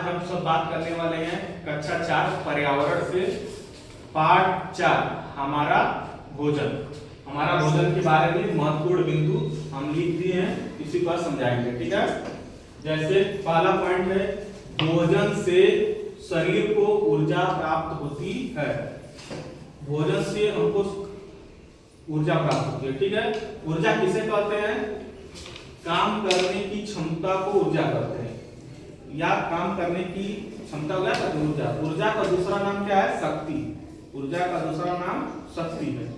हम सब बात करने वाले हैं कक्षा 4 पर्यावरण से पाठ 4 हमारा भोजन। हमारा भोजन के बारे में महत्वपूर्ण बिंदु हम लिख दिए हैं, इसी को समझाएंगे। ठीक है, जैसे पहला पॉइंट है भोजन से शरीर को ऊर्जा प्राप्त होती है। भोजन से हमको ऊर्जा प्राप्त होती है। ठीक है, ऊर्जा किसे कहते हैं? काम करने की क्षमता को ऊर्जा कहते हैं, या काम करने की क्षमता क्या कहते हैं? ऊर्जा। ऊर्जा का दूसरा नाम क्या है? शक्ति। ऊर्जा का दूसरा नाम शक्ति है।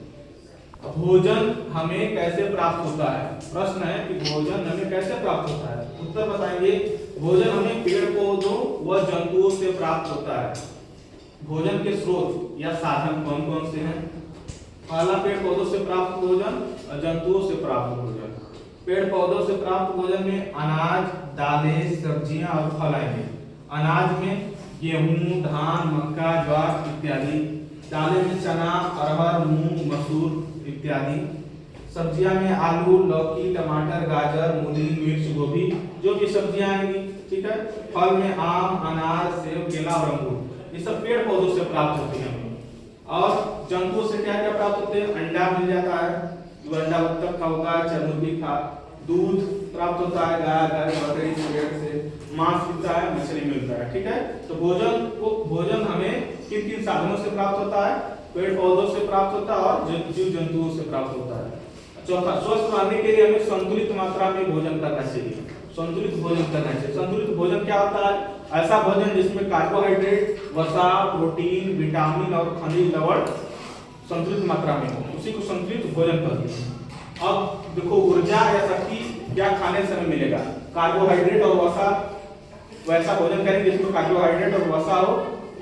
भोजन हमें कैसे प्राप्त होता है? प्रश्न है कि भोजन हमें कैसे प्राप्त होता है? उत्तर बताएंगे। भोजन हमें पेड़ पौधों व जंतुओं से प्राप्त होता है। भोजन के स्रोत या साधन कौन कौन से हैं? पहला पेड़ पौधों से प्राप्त भोजन और जंतुओं से प्राप्त भोजन। पेड़ पौधों से प्राप्त भोजन में अनाज, दालें, सब्जियां और फल आएंगे। अनाज में गेहूं, धान, मक्का, ज्वार इत्यादि। दालें में चना, अरहर, मूंग, मसूर इत्यादि। सब्जियां में आलू, लौकी, टमाटर, गाजर, मूली, मिर्च, गोभी, जो भी सब्जियां आएंगी। ठीक है, फल में आम, अनार, सेब, केला और अंगूर, ये सब पेड़ पौधों से प्राप्त होती है। और जंतुओं से क्या क्या प्राप्त होते हैं? अंडा मिल जाता है, जो अंडा बत्तख का होगा, चाहे मुर्गी का। दूध प्राप्त होता है गाय, बकरी, भेड़ से। मांस मिलता है, मछली मिलता है। ठीक है, तो भोजन हमें किन किन साधनों से प्राप्त होता है? पेड़ पौधों से प्राप्त होता है और जीव जंतुओं से प्राप्त होता है। चौथा, स्वस्थ रहने के लिए हमें संतुलित मात्रा में भोजन करना चाहिए। संतुलित भोजन करना चाहिए। संतुलित भोजन क्या होता है? ऐसा भोजन जिसमें कार्बोहाइड्रेट, वसा, प्रोटीन, विटामिन और खनिज लवण संतुलित मात्रा में हो, उसी को संतुलित भोजन कहते हैं। अब देखो, ऊर्जा या शक्ति क्या खाने से हमें मिलेगा? कार्बोहाइड्रेट और वसा। वैसा भोजन करेंगे जिसमें कार्बोहाइड्रेट और वसा हो,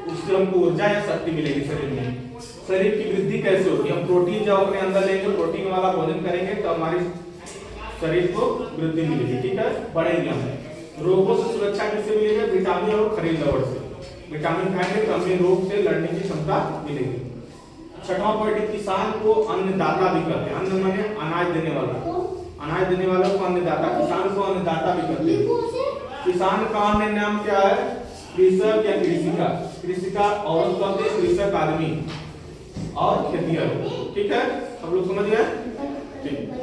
उससे हमको ऊर्जा या शक्ति मिलेगी शरीर में। शरीर की वृद्धि कैसे होगी? हम प्रोटीन जब अपने अंदर लेंगे, प्रोटीन वाला भोजन करेंगे तो हमारी शरीर को वृद्धि मिलेगी। ठीक है, बढ़ेंगे हम। रोगों से सुरक्षा किससे मिलेगी? विटामिन और खनिज लवण से। विटामिन खाएंगे तो हमें रोग से लड़ने की क्षमता मिलेगी। छठवां पॉइंट, किसान को अन्नदाता भी कहते हैं। अन्न माने अनाज देने वाला। अनाज देने वालों को अन्नदाता, किसान को अन्नदाता भी कहते हैं। किसान का अन्य नाम क्या है? कृषक या कृषिका। कृषिका औरत कहते हैं, कृषक आदमी और खेतिहर। ठीक है, सब लोग समझ गए? ठीक।